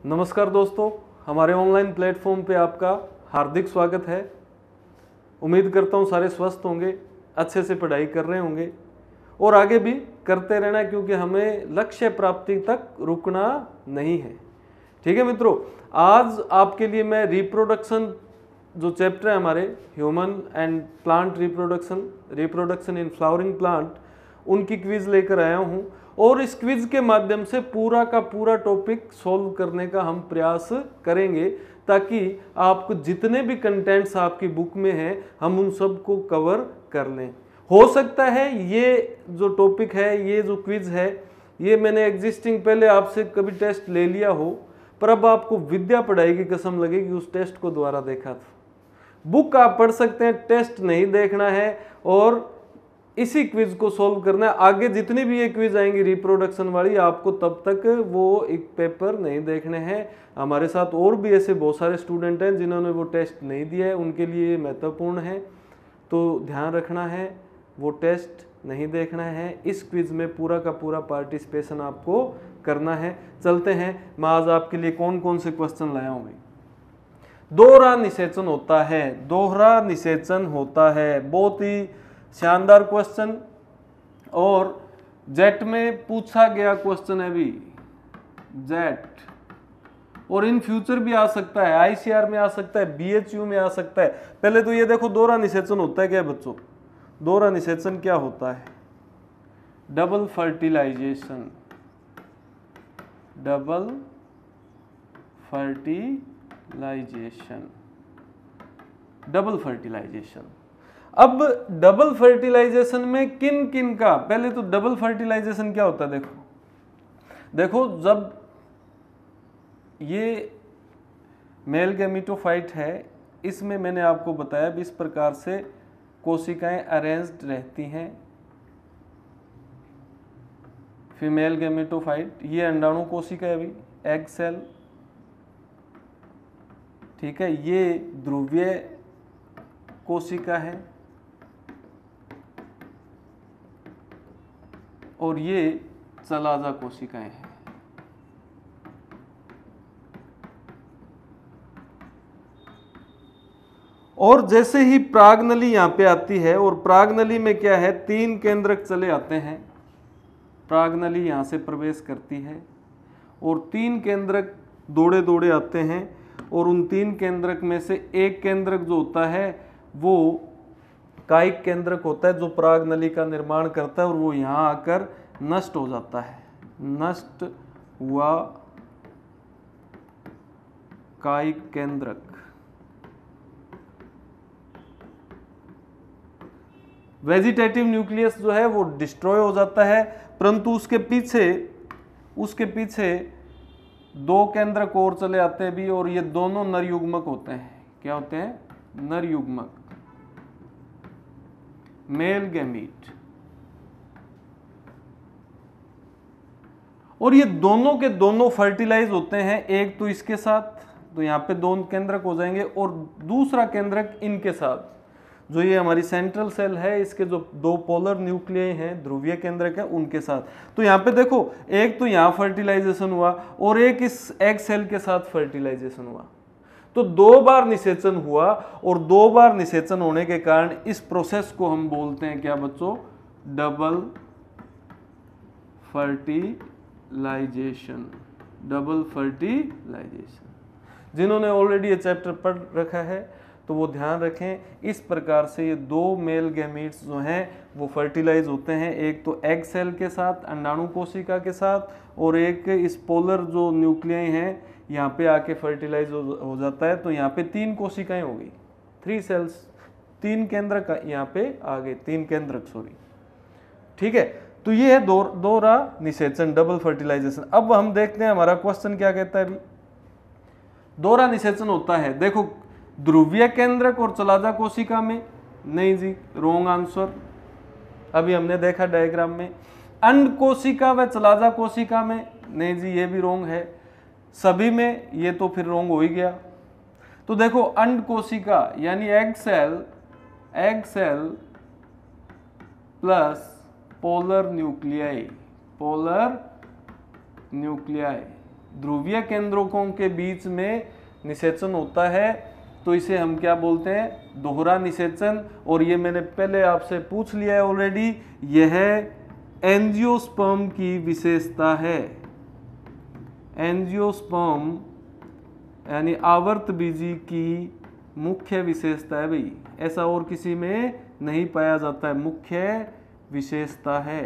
नमस्कार दोस्तों, हमारे ऑनलाइन प्लेटफॉर्म पे आपका हार्दिक स्वागत है। उम्मीद करता हूँ सारे स्वस्थ होंगे, अच्छे से पढ़ाई कर रहे होंगे और आगे भी करते रहना, क्योंकि हमें लक्ष्य प्राप्ति तक रुकना नहीं है। ठीक है मित्रों, आज आपके लिए मैं रिप्रोडक्शन जो चैप्टर है हमारे human and plant reproduction in flowering plant, उनकी क्विज लेकर आया हूं और इस क्विज के माध्यम से पूरा का पूरा टॉपिक सॉल्व करने का हम प्रयास करेंगे, ताकि आपको जितने भी कंटेंट्स आपकी बुक में हैं हम उन सब को कवर कर लें। हो सकता है ये जो टॉपिक है, ये जो क्विज है, ये मैंने एग्जिस्टिंग पहले आपसे कभी टेस्ट ले लिया हो, पर अब आपको विद्या पढ़ाई की कसम लगेगी उस टेस्ट को दोबारा देखा था। बुक आप पढ़ सकते हैं, टेस्ट नहीं देखना है और इसी क्विज को सॉल्व करना है। आगे जितनी भी ये क्विज आएंगी रिप्रोडक्शन वाली, आपको तब तक वो एक पेपर नहीं देखने हैं। हमारे साथ और भी ऐसे बहुत सारे स्टूडेंट हैं जिन्होंने वो टेस्ट नहीं दिया है, उनके लिए ये महत्वपूर्ण है, तो ध्यान रखना है, वो टेस्ट नहीं देखना है। इस क्विज में पूरा का पूरा पार्टिसिपेशन आपको करना है। चलते हैं, मैं आज आपके लिए कौन कौन से क्वेश्चन लाया हूँ। दोहरा निषेचन होता है, दोहरा निषेचन होता है, बहुत ही शानदार क्वेश्चन और जेट में पूछा गया क्वेश्चन है भी, जेट, और इन फ्यूचर भी आ सकता है, आईसीआर में आ सकता है, बीएचयू में आ सकता है। पहले तो ये देखो दोहरा निषेचन होता है क्या बच्चों। दोहरा निषेचन क्या होता है? Double fertilisation, double fertilisation, double fertilisation. अब डबल फर्टिलाइजेशन में किन किन का, पहले तो डबल फर्टिलाइजेशन क्या होता है देखो जब ये मेल गैमेटोफाइट है, इसमें मैंने आपको बताया भी इस प्रकार से कोशिकाएं अरेंज्ड रहती हैं। फीमेल गैमेटोफाइट, ये अंडाणु कोशिका है अभी, एग सेल, ठीक है, ये ध्रुवीय कोशिका है और ये चलाजा कोशिकाएं हैं। और जैसे ही प्रागनली यहां पे आती है, और प्रागनली में क्या है, 3 केंद्रक चले आते हैं। प्रागनली यहां से प्रवेश करती है और 3 केंद्रक दौड़े दौड़े आते हैं, और उन 3 केंद्रक में से एक केंद्रक जो होता है वो कायिक केंद्रक होता है, जो प्रागनली का निर्माण करता है और वो यहाँ आकर नष्ट हो जाता है। नष्ट हुआ कायिक केंद्रक। वेजिटेटिव न्यूक्लियस जो है वो डिस्ट्रॉय हो जाता है, परंतु उसके पीछे 2 केंद्रक और चले आते हैं भी, और ये दोनों नर युग्मक होते हैं। क्या होते हैं? नर युग्मक, मेल गैमीट। और ये दोनों के दोनों फर्टिलाइज होते हैं, एक तो इसके साथ, तो यहाँ पे 2 केंद्रक हो जाएंगे, और दूसरा केंद्रक इनके साथ, जो ये हमारी सेंट्रल सेल है, इसके जो 2 पोलर न्यूक्लियाई हैं, ध्रुवीय केंद्रक है, उनके साथ। तो यहाँ पे देखो, एक तो यहाँ फर्टिलाइजेशन हुआ और एक इस एग सेल के साथ फर्टिलाइजेशन हुआ, तो 2 बार निषेचन हुआ, और 2 बार निषेचन होने के कारण इस प्रोसेस को हम बोलते हैं क्या बच्चों? Double fertilisation. Double fertilisation. जिन्होंने ऑलरेडी ये चैप्टर पढ़ रखा है तो वो ध्यान रखें, इस प्रकार से ये 2 मेल गैमीट्स जो हैं वो फर्टिलाइज होते हैं, एक तो एग सेल के साथ, अंडाणु कोशिका के साथ, और एक इस पोलर जो न्यूक्लियाई हैं यहाँ पे आके फर्टिलाइज हो जाता है। तो यहाँ पे 3 कोशिकाएं हो गई, 3 सेल्स, 3 केंद्रक यहाँ पे आ गए, 3 केंद्रक, सॉरी, ठीक है। तो ये है दोहरा निषेचन, डबल फर्टिलाइजेशन। अब हम देखते हैं हमारा क्वेश्चन क्या कहता है। अभी दोहरा निषेचन होता है, देखो, ध्रुवीय केंद्रक और चलाजा कोशिका में, नहीं जी, रॉन्ग आंसर। अभी हमने देखा डायग्राम में। अंड कोशिका व चलाजा कोशिका में, नहीं जी, ये भी रॉन्ग है। सभी में, ये तो फिर रॉन्ग हो ही गया। तो देखो, अंड कोशिका यानी egg cell plus polar nuclei, ध्रुवीय केंद्रकों के बीच में निषेचन होता है तो इसे हम क्या बोलते हैं, दोहरा निषेचन। और ये मैंने पहले आपसे पूछ लिया है ऑलरेडी, यह एंजियोस्पर्म की विशेषता है। एंजियोस्पर्म यानी आवर्तबीजी की मुख्य विशेषता है भाई, ऐसा और किसी में नहीं पाया जाता है, मुख्य विशेषता है।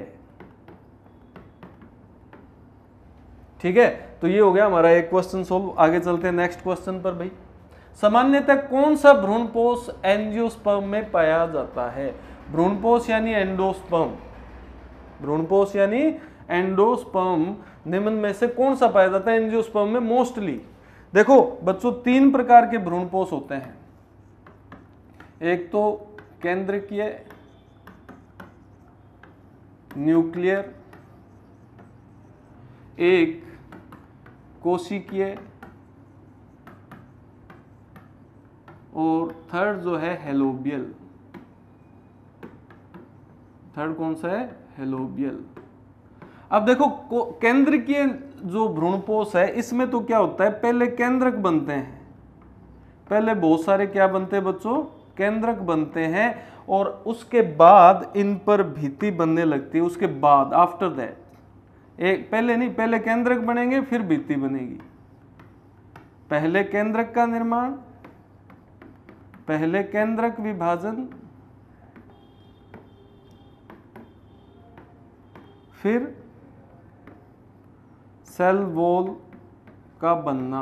ठीक है, तो ये हो गया हमारा एक क्वेश्चन सोल्व। आगे चलते हैं नेक्स्ट क्वेश्चन पर भाई। सामान्यतः कौन सा भ्रूणपोष एंजियोस्पर्म में पाया जाता है? भ्रूणपोष यानी एंडोस्पर्म, भ्रूणपोष यानी एंडोस्पर्म निम्न में से कौन सा पाया जाता है एंजियोस्पर्म में? मोस्टली देखो बच्चों, 3 प्रकार के भ्रूणपोष होते हैं। एक तो केंद्रकीय, न्यूक्लियर, एक कोशिकीय, और थर्ड जो है हेलोबियल। थर्ड कौन सा है? हेलोबियल। अब देखो केंद्रकीय जो भ्रूणपोष है इसमें तो क्या होता है, पहले केंद्रक बनते हैं, पहले बहुत सारे क्या बनते हैं बच्चों, केंद्रक बनते हैं, और उसके बाद इन पर भित्ति बनने लगती है। उसके बाद आफ्टर दैट, एक पहले नहीं, पहले केंद्रक बनेंगे फिर भित्ति बनेगी। पहले केंद्रक का निर्माण, पहले केंद्रक विभाजन, फिर सेल वॉल का बनना।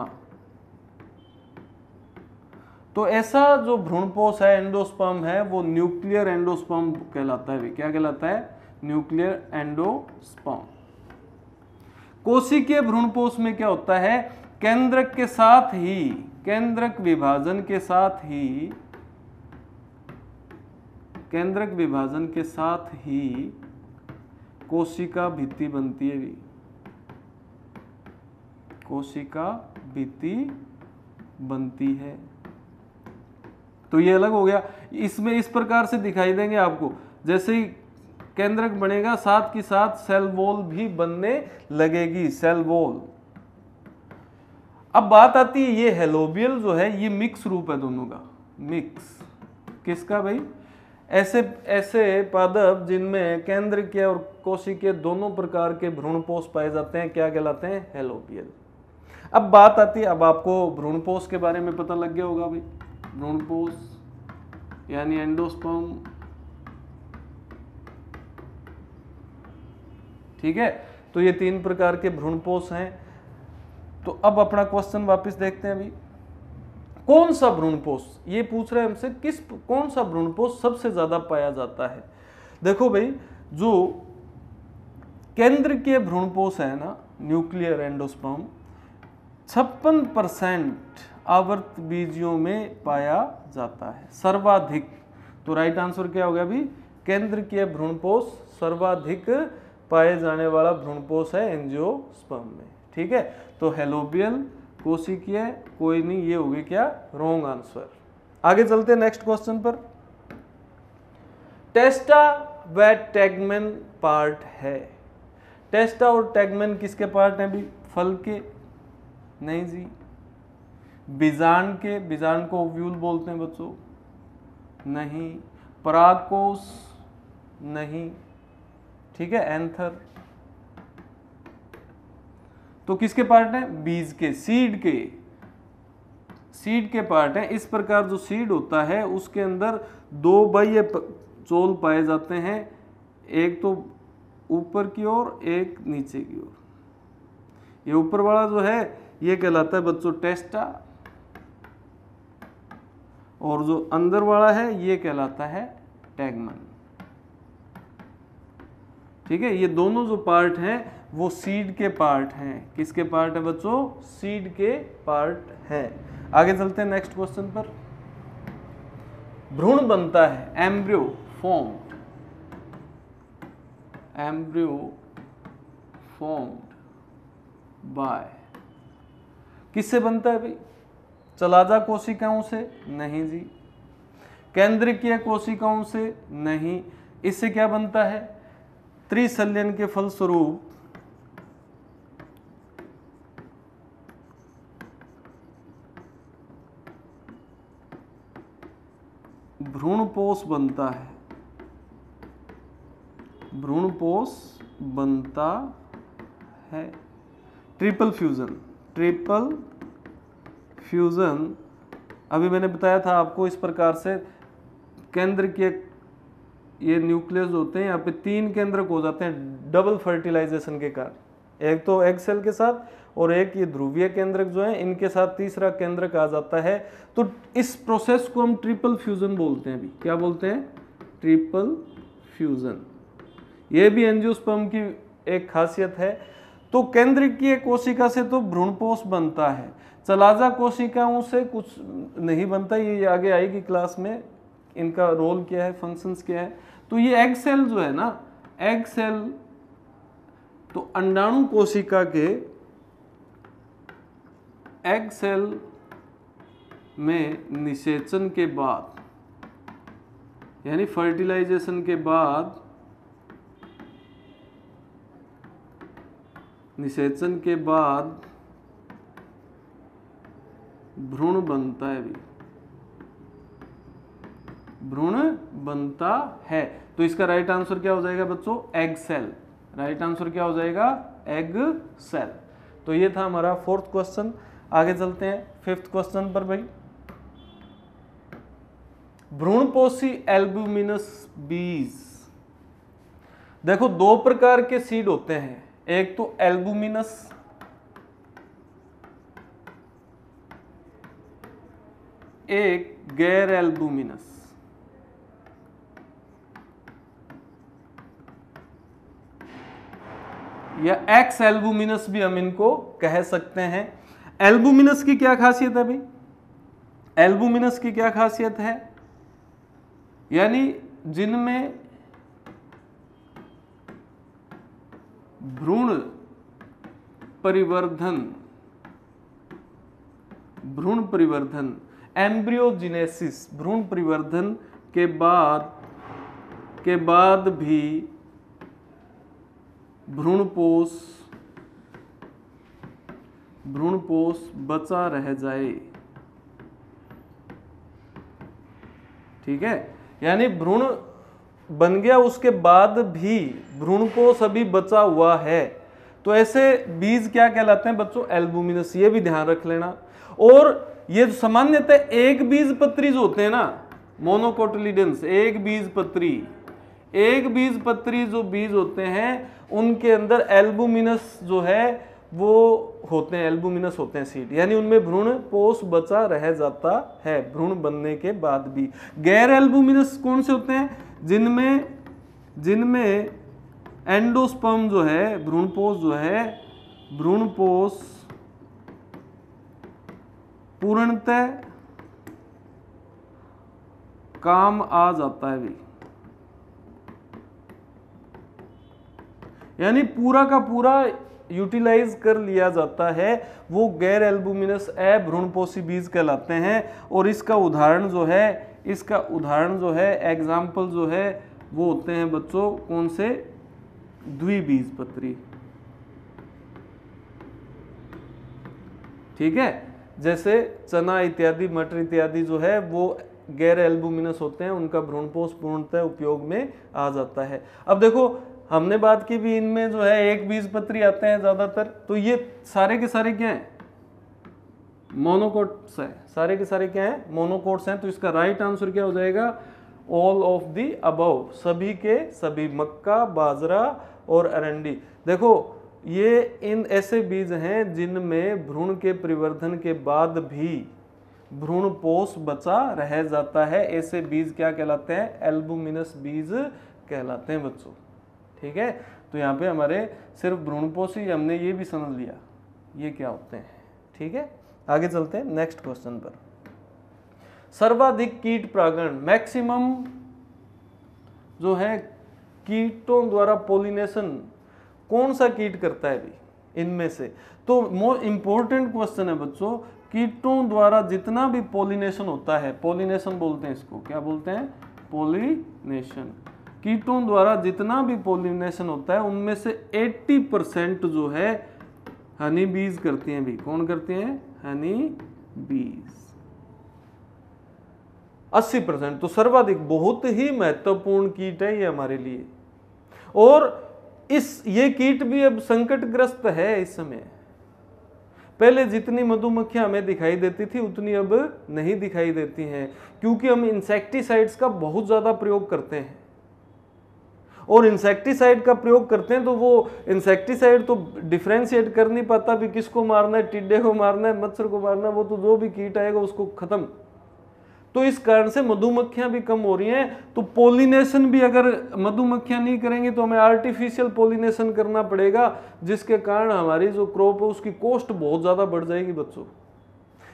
तो ऐसा जो भ्रूणपोष है एंडोस्पर्म है वो न्यूक्लियर एंडोस्पर्म कहलाता है। क्या कहलाता है? Nuclear endosperm. कोशिकीय भ्रूणपोष में क्या होता है, केंद्रक के साथ ही, केंद्रक विभाजन के साथ ही, केंद्रक विभाजन के साथ ही कोशिका भित्ति बनती है भी, कोशिका भित्ति बनती है। तो ये अलग हो गया। इसमें इस प्रकार से दिखाई देंगे आपको, जैसे ही केंद्रक बनेगा साथ ही साथ सेल वॉल भी बनने लगेगी, सेल वॉल। अब बात आती है ये हेलोबियल जो है ये मिक्स रूप है दोनों का। मिक्स किसका भाई? ऐसे ऐसे पादप जिनमें केंद्रकीय और कोशिकीय दोनों प्रकार के भ्रूणपोष पाए जाते हैं क्या कहलाते हैं? हेलोबियल। अब बात आती है, अब आपको भ्रूणपोष के बारे में पता लग गया होगा भाई, भ्रूणपोष यानी एंडोस्पर्म। ठीक है, तो ये 3 प्रकार के भ्रूणपोष हैं। तो अब अपना क्वेश्चन वापस देखते हैं अभी, कौन सा भ्रूणपोष, ये पूछ रहे हैं हमसे कौन सा भ्रूणपोष सबसे ज्यादा पाया जाता है। देखो भाई, जो केंद्रकीय भ्रूणपोष है ना, न्यूक्लियर एंडोस्पर्म, 56% आवर्तबीजियों में पाया जाता है, सर्वाधिक। तो राइट आंसर क्या होगा अभी? केंद्रकीय भ्रूणपोष सर्वाधिक पाए जाने वाला भ्रूणपोष है एंजियोस्पर्म में। ठीक है, तो हेलोबियल, कोशिकीय, कोई नहीं, ये होगी क्या? Wrong answer. आगे चलते हैं नेक्स्ट क्वेश्चन पर। टेस्टा व टैगमन पार्ट है। टेस्टा और टैगमन किसके पार्ट हैं भी? फल के? नहीं जी। बीजांड के? बीजांड को ओव्यूल बोलते हैं बच्चों? नहीं। परागकोश? नहीं। ठीक है, एंथर। तो किसके पार्ट हैं? बीज के, सीड के, सीड के पार्ट हैं। इस प्रकार जो सीड होता है उसके अंदर 2 बाह्य चोल पाए जाते हैं, एक तो ऊपर की ओर, एक नीचे की ओर। ये ऊपर वाला जो है ये कहलाता है बच्चों टेस्टा, और जो अंदर वाला है ये कहलाता है टैगमन। ठीक है, ये दोनों जो पार्ट हैं वो सीड के पार्ट हैं। किसके पार्ट है बच्चों? सीड के पार्ट हैं। आगे चलते हैं नेक्स्ट क्वेश्चन पर। भ्रूण बनता है, embryo formed, embryo formed by, किससे बनता है भाई? चलाजा कोशिकाओं से? नहीं जी। केंद्रकीय कोशिकाओं से? नहीं। इससे क्या बनता है? त्रिसंलयन के फलस्वरूप भ्रूणपोष बनता है, भ्रूणपोष बनता है। ट्रिपल फ्यूजन, ट्रिपल फ्यूजन अभी मैंने बताया था आपको, इस प्रकार से केंद्र के ये न्यूक्लियस होते हैं, यहाँ पे 3 केंद्रक हो जाते हैं डबल फर्टिलाइजेशन के कारण, एक तो एग सेल के साथ और एक ये ध्रुवीय केंद्रक जो है इनके साथ तीसरा केंद्रक आ जाता है। तो इस प्रोसेस को हम ट्रिपल फ्यूजन बोलते हैं। अभी क्या बोलते हैं? Triple fusion. ये भी एंजियोस्पर्म की एक खासियत है। तो केंद्रकीय कोशिका से तो भ्रूणपोष बनता है, चलाजा कोशिकाओं से कुछ नहीं बनता, ये आगे आएगी क्लास में, इनका रोल क्या है, फंक्शंस क्या है। तो ये एग सेल जो है ना, एग सेल तो अंडाणु कोशिका के एग सेल में निषेचन के बाद यानी फर्टिलाइजेशन के बाद, निषेचन के बाद भ्रूण बनता है, भी भ्रूण बनता है। तो इसका राइट आंसर क्या हो जाएगा बच्चों? Egg cell. राइट आंसर क्या हो जाएगा? Egg cell. तो ये था हमारा 4th क्वेश्चन। आगे चलते हैं 5th क्वेश्चन पर भाई। भ्रूणपोषी एल्बुमिनस बीज। देखो 2 प्रकार के सीड होते हैं, एक तो एल्बुमिनस, एक गैर एल्बुमिनस। या एक्स एल्बुमिनस भी हम इनको कह सकते हैं। एल्बुमिनस की क्या खासियत है भाई? एल्बुमिनस की क्या खासियत है? यानी जिनमें भ्रूण परिवर्धन एम्ब्रियोजेनेसिस, भ्रूण परिवर्धन के बाद भी भ्रूणपोष बचा रह जाए। ठीक है, यानी भ्रूण बन गया उसके बाद भी भ्रूणपोष अभी बचा हुआ है, तो ऐसे बीज क्या कहलाते हैं बच्चों? एल्बुमिनस। ये भी ध्यान रख लेना। और ये सामान्यतः एक बीज पत्री जो होते हैं ना, मोनोकोटिलिडन्स, एक बीज पत्री जो बीज होते हैं उनके अंदर एल्बुमिनस जो है वो होते हैं, एल्बुमिनस होते हैं सीड, यानी उनमें भ्रूणपोष बचा रह जाता है भ्रूण बनने के बाद भी। गैर एल्बुमिनस कौन से होते हैं? जिनमें एंडोस्पर्म जो है, भ्रूणपोष पूर्णतः काम आ जाता है भी, यानी पूरा का पूरा यूटिलाइज कर लिया जाता है, वो गैर एल्बुमिनस अभ्रूणपोषी बीज कहलाते हैं। और इसका उदाहरण जो है, एग्जाम्पल जो है वो होते हैं बच्चों कौन से? द्विबीजपत्री। ठीक है, जैसे चना इत्यादि, मटर इत्यादि जो है वो गैर एल्बुमिनस होते हैं, उनका भ्रूणपोष पूर्णतः उपयोग में आ जाता है। अब देखो हमने बात की भी, इनमें जो है एक बीजपत्री आते हैं ज्यादातर, तो ये सारे के सारे क्या हैं? मोनोकोट्स हैं। सारे के सारे क्या हैं? मोनोकोट्स हैं। तो इसका राइट आंसर क्या हो जाएगा? ऑल ऑफ द अबव, सभी के सभी, मक्का, बाजरा और अरंडी। देखो ये इन ऐसे बीज हैं जिनमें भ्रूण के परिवर्धन के बाद भी भ्रूणपोष बचा रह जाता है। ऐसे बीज क्या कहलाते हैं? एल्बुमिनस बीज कहलाते हैं बच्चों। ठीक है, तो यहाँ पे हमारे सिर्फ भ्रूणपोष ही, हमने ये भी समझ लिया ये क्या होते हैं। ठीक है, आगे चलते हैं नेक्स्ट क्वेश्चन पर। सर्वाधिक कीट परागण, मैक्सिमम जो है कीटों द्वारा पोलिनेशन कौन सा कीट करता है भी इनमें से? तो मोर इम्पोर्टेंट क्वेश्चन है बच्चों, कीटों द्वारा जितना भी पोलिनेशन होता है, पोलिनेशन बोलते हैं इसको, क्या बोलते हैं? पोलिनेशन। कीटों द्वारा जितना भी पोलिनेशन होता है उनमें से 80% जो है हनी बीज करती हैं भी। कौन करते हैं? हनी बीज। 80%। तो सर्वाधिक बहुत ही महत्वपूर्ण कीट है ये हमारे लिए। और ये कीट भी अब संकटग्रस्त है इस समय। पहले जितनी मधुमक्खियां हमें दिखाई देती थी उतनी अब नहीं दिखाई देती हैं, क्योंकि हम इंसेक्टिसाइड्स का बहुत ज्यादा प्रयोग करते हैं। और इंसेक्टिसाइड का प्रयोग करते हैं तो वो इंसेक्टिसाइड तो डिफरेंशिएट कर नहीं पाता भी किसको मारना है, टिड्डे को मारना है, मच्छर को मारना है, वो तो जो भी कीट आएगा उसको खत्म। तो इस कारण से मधुमक्खियां भी कम हो रही हैं। तो पोलिनेशन भी अगर मधुमक्खियां नहीं करेंगी तो हमें आर्टिफिशियल पोलिनेशन करना पड़ेगा, जिसके कारण हमारी जो क्रॉप है उसकी कॉस्ट बहुत ज़्यादा बढ़ जाएगी बच्चों।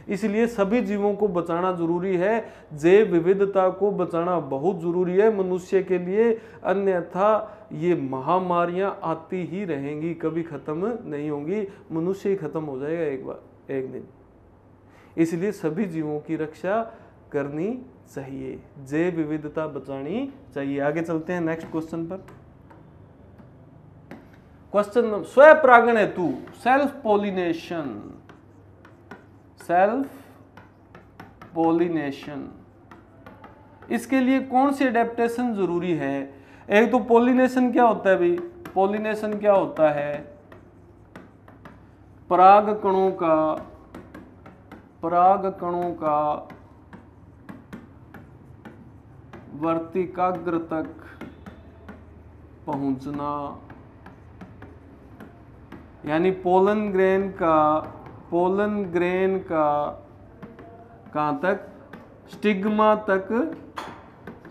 इसलिए सभी जीवों को बचाना जरूरी है, जैव विविधता को बचाना बहुत जरूरी है मनुष्य के लिए, अन्यथा ये महामारियां आती ही रहेंगी, कभी खत्म नहीं होंगी, मनुष्य ही खत्म हो जाएगा एक दिन। इसलिए सभी जीवों की रक्षा करनी चाहिए, जैव विविधता बचानी चाहिए। आगे चलते हैं नेक्स्ट क्वेश्चन पर। क्वेश्चन स्वपरागण हेतु सेल्फ पोलिनेशन, इसके लिए कौन सी एडेप्टेशन जरूरी है? एक तो पोलिनेशन क्या होता है भाई? पोलिनेशन क्या होता है? पराग कणों का वर्तिकाग्र तक पहुंचना, यानी पोलन ग्रेन का कहां तक?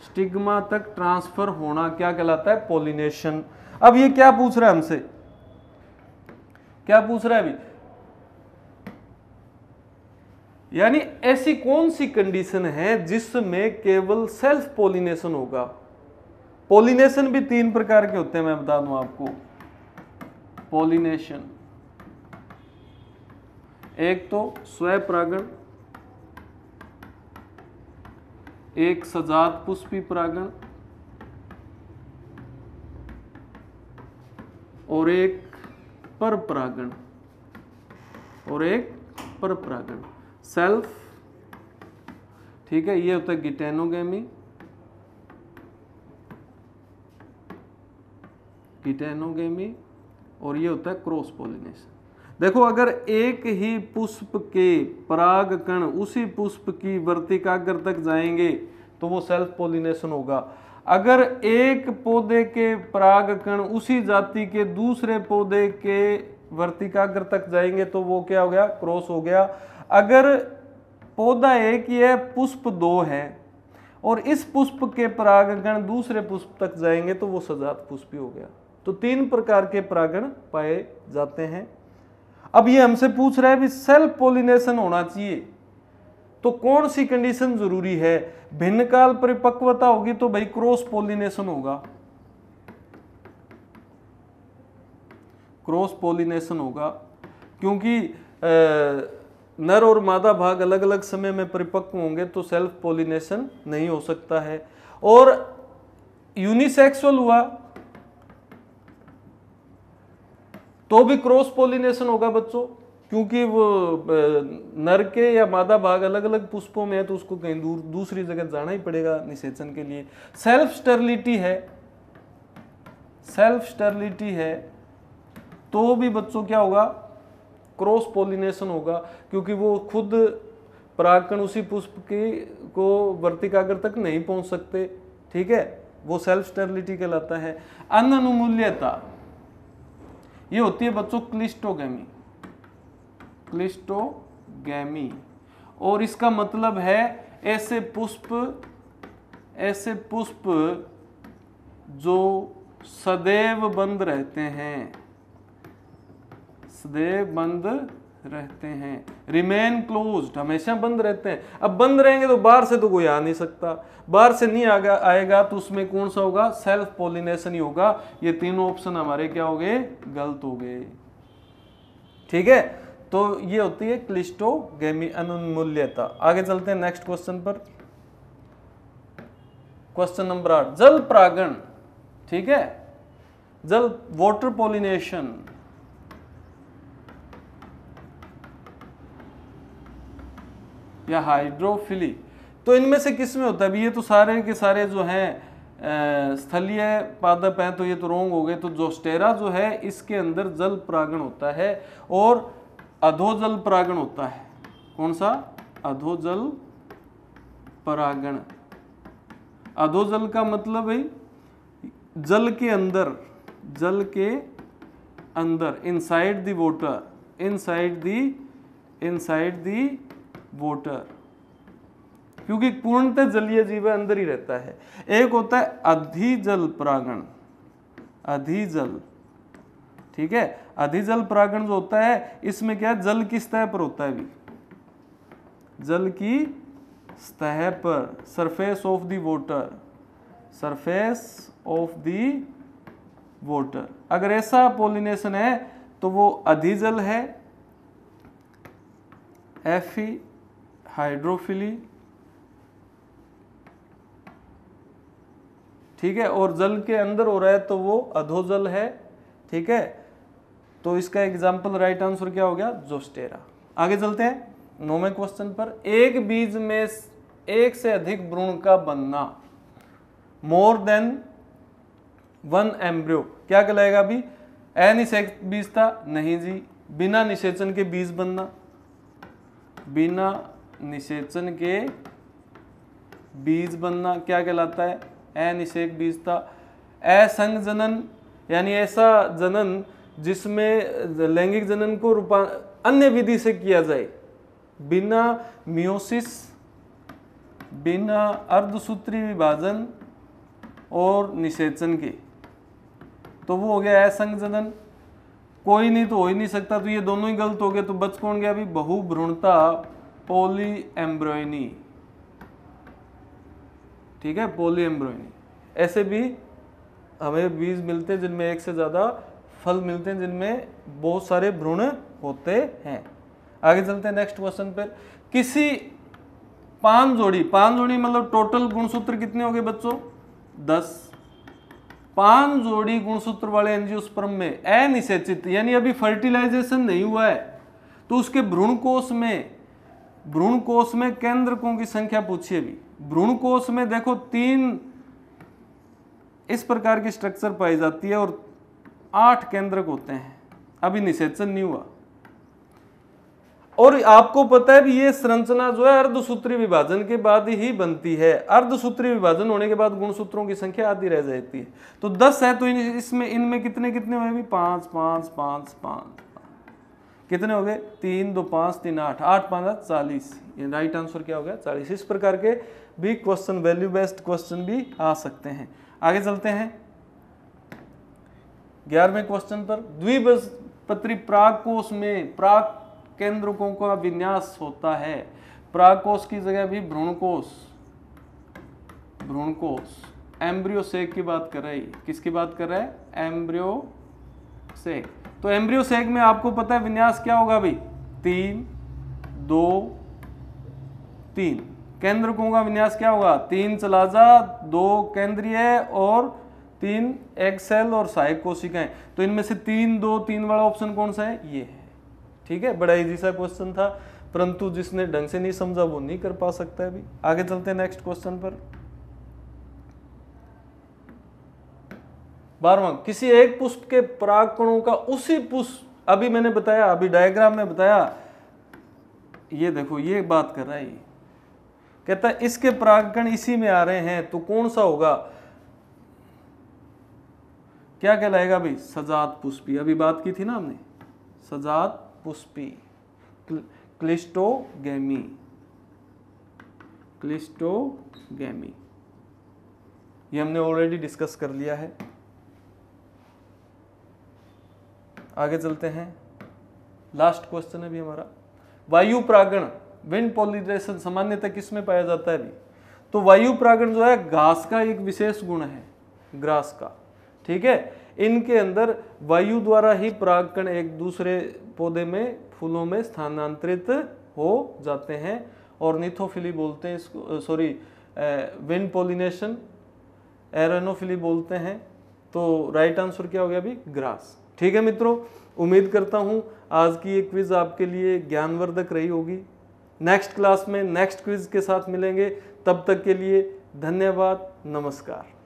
स्टिग्मा तक ट्रांसफर होना क्या कहलाता है? पोलिनेशन। अब ये क्या पूछ रहा है हमसे? क्या पूछ रहा है अभी? यानी ऐसी कौन सी कंडीशन है जिसमें केवल सेल्फ पोलिनेशन होगा? पोलिनेशन भी 3 प्रकार के होते हैं, मैं बता दूं आपको। पोलिनेशन, एक तो स्वपरागण, एक सजात पुष्पी परागण, और एक परपरागण, सेल्फ, ठीक है। ये होता है गिटेनोगेमी, और ये होता है क्रॉस पोलिनेशन। देखो, अगर एक ही पुष्प के पराग कण उसी पुष्प की वर्तिकाग्र तक जाएंगे तो वो सेल्फ पोलिनेशन होगा। अगर एक पौधे के पराग कण उसी जाति के दूसरे पौधे के वर्तिकाग्र तक जाएंगे तो वो क्या हो गया? क्रॉस हो गया। अगर पौधा एक ही है, पुष्प 2 है, और इस पुष्प के परागकण दूसरे पुष्प तक जाएंगे तो वो सजात पुष्पी हो गया। तो 3 प्रकार के परागण पाए जाते हैं। अब ये हमसे पूछ रहा है भी सेल्फ पोलिनेशन होना चाहिए तो कौन सी कंडीशन जरूरी है? भिन्न काल परिपक्वता होगी तो भाई क्रॉस पोलिनेशन होगा, क्योंकि नर और मादा भाग अलग अलग समय में परिपक्व होंगे तो सेल्फ पोलिनेशन नहीं हो सकता है। और यूनिसेक्सुअल हुआ तो भी क्रॉस पोलिनेशन होगा बच्चों, क्योंकि वो नर के या मादा भाग अलग अलग पुष्पों में है तो उसको कहीं दूसरी जगह जाना ही पड़ेगा निषेचन के लिए। सेल्फ स्टेरिलिटी है तो भी बच्चों क्या होगा? क्रॉस पोलिनेशन होगा, क्योंकि वो खुद परागकण उसी पुष्प को वर्तिकाग्र तक नहीं पहुंच सकते, ठीक है, वो सेल्फ स्टेरिलिटी कहलाता है। अनअनुमूल्यता, ये होती है बच्चों क्लिस्टोगैमी, और इसका मतलब है ऐसे पुष्प जो सदैव बंद रहते हैं, रिमेन क्लोज्ड, हमेशा बंद रहते हैं। अब बंद रहेंगे तो बाहर से तो कोई आ नहीं सकता, बाहर से नहीं आएगा तो उसमें कौन सा होगा? सेल्फ पोलिनेशन ही होगा। ये तीनों ऑप्शन हमारे क्या हो गए? गलत हो गए, ठीक है। तो ये होती है क्लिस्टोगैमी, अनउन्मूल्यता। आगे चलते हैं नेक्स्ट क्वेश्चन पर। क्वेश्चन नंबर 8, जल परागण, ठीक है, जल वाटर पोलिनेशन। या हाइड्रोफिली, तो इनमें से किस में होता है अभी? ये तो सारे के सारे जो हैं स्थलीय पादप हैं, तो ये तो रोंग हो गए। तो जोस्टेरा जो है इसके अंदर जल परागण होता है और अधोजल परागण होता है। कौन सा? अधोजल परागण। अधोजल का मतलब है जल के अंदर, जल के अंदर, inside the water, inside the water, क्योंकि पूर्णतः जलीय जीव अंदर ही रहता है। एक होता है अधिजल परागण, अधिजल, ठीक है। अधिजल परागण जो होता है इसमें क्या है, जल की सतह पर होता है भी, जल की सतह पर, surface of the water, surface of the water. अगर ऐसा पॉलिनेशन है तो वो अधिजल है, एफी हाइड्रोफिली, ठीक है। और जल के अंदर हो रहा है तो वो अधोजल है, ठीक है। तो इसका एग्जाम्पल राइट आंसर क्या हो गया? जोस्टेरा। आगे चलते हैं 9वें क्वेश्चन पर। एक बीज में एक से अधिक भ्रूण का बनना, मोर देन वन एम्ब्रियो, क्या कहलाएगा? अभी अनिषेक बीज था? नहीं जी। बिना निषेचन के बीज बनना, बिना निषेचन के बीज बनना क्या कहलाता है? अनिषेक बीज था। असंग जनन यानी ऐसा जनन जिसमें लैंगिक जनन को अन्य विधि से किया जाए, बिना मियोसिस, बिना अर्धसूत्री विभाजन और निषेचन के, तो वो हो गया असंग जनन। कोई नहीं तो हो ही नहीं सकता, तो ये दोनों ही गलत हो गए। तो बच कौन गया अभी? बहुभ्रूणता, पॉली एम्ब्रॉयनी, ठीक है, पॉली एम्ब्रॉयनी। ऐसे भी हमें बीज मिलते हैं जिनमें एक से ज्यादा फल मिलते हैं, जिनमें बहुत सारे भ्रूण होते हैं। आगे चलते हैं नेक्स्ट क्वेश्चन पर। किसी 5 जोड़ी, 5 जोड़ी मतलब टोटल गुणसूत्र कितने हो गए बच्चों? 10। 5 जोड़ी गुणसूत्र वाले एंजियोस्पर्म में अनिषेचित यानी अभी फर्टिलाइजेशन नहीं हुआ है, तो उसके भ्रूण कोष में केंद्रकों की संख्या पूछिए। भी भ्रूण कोष में देखो 3 इस प्रकार की स्ट्रक्चर पाई जाती है और 8 केंद्रक होते हैं। अभी निषेचन नहीं हुआ। और आपको पता है भी ये संरचना जो है अर्धसूत्री विभाजन के बाद ही बनती है। अर्धसूत्री विभाजन होने के बाद गुणसूत्रों की संख्या आधी रह जाती है। तो 10 है तो इसमें इनमें कितने हुए भी? 5 5 5 5 कितने हो गए? 3 2 5 3 8 8 5 40। ये राइट आंसर क्या हो गया? 40। इस प्रकार के भी क्वेश्चन, वैल्यू बेस्ड क्वेश्चन भी आ सकते हैं। आगे चलते हैं 11वें क्वेश्चन पर। द्विबीजपत्री परागकोश में पराग केंद्रकों का विन्यास होता है। परागकोश की जगह भी भ्रूणकोश, एम्ब्रियो सेक की बात कर रहे हैं। किसकी बात कर रहा है? Embryo sac. तो एम्ब्रियो सेक में आपको पता है विन्यास क्या होगा भाई? 3 2 3। केंद्रकों का विन्यास क्या होगा? 3 चला जा, 2 केंद्रीय और 3 एग सेल और सहायक कोशिकाएं। तो इनमें से 3 2 3 वाला ऑप्शन कौन सा है? ये है, ठीक है। बड़ा इजी सा क्वेश्चन था, परंतु जिसने ढंग से नहीं समझा वो नहीं कर पा सकता है भी। आगे चलते हैं नेक्स्ट क्वेश्चन पर। 12वां। किसी एक पुष्प के परागकणों का उसी पुष्प, अभी मैंने बताया, अभी डायग्राम में बताया, ये देखो ये बात कर रहा है। कहता है इसके परागकण इसी में आ रहे हैं तो कौन सा होगा? क्या कहलाएगा भाई? सजात पुष्पी। अभी बात की थी ना हमने, सजात पुष्पी, क्लिस्टोगैमी, क्लिस्टोगैमी, ये हमने ऑलरेडी डिस्कस कर लिया है। आगे चलते हैं, लास्ट क्वेश्चन है भी हमारा। वायु परागण, विंड पॉलिनेशन सामान्यतः किस में पाया जाता है भी? तो वायु परागण जो है घास का एक विशेष गुण है, ग्रास का, ठीक है। इनके अंदर वायु द्वारा ही परागकण एक दूसरे पौधे में, फूलों में स्थानांतरित हो जाते हैं और निथोफिली बोलते हैं इसको, सॉरी विंड पॉलिनेशन एरेनोफिली बोलते हैं। तो राइट आंसर क्या हो गया अभी? ग्रास। ठीक है मित्रों, उम्मीद करता हूँ आज की ये क्विज आपके लिए ज्ञानवर्धक रही होगी। नेक्स्ट क्लास में नेक्स्ट क्विज के साथ मिलेंगे। तब तक के लिए धन्यवाद, नमस्कार।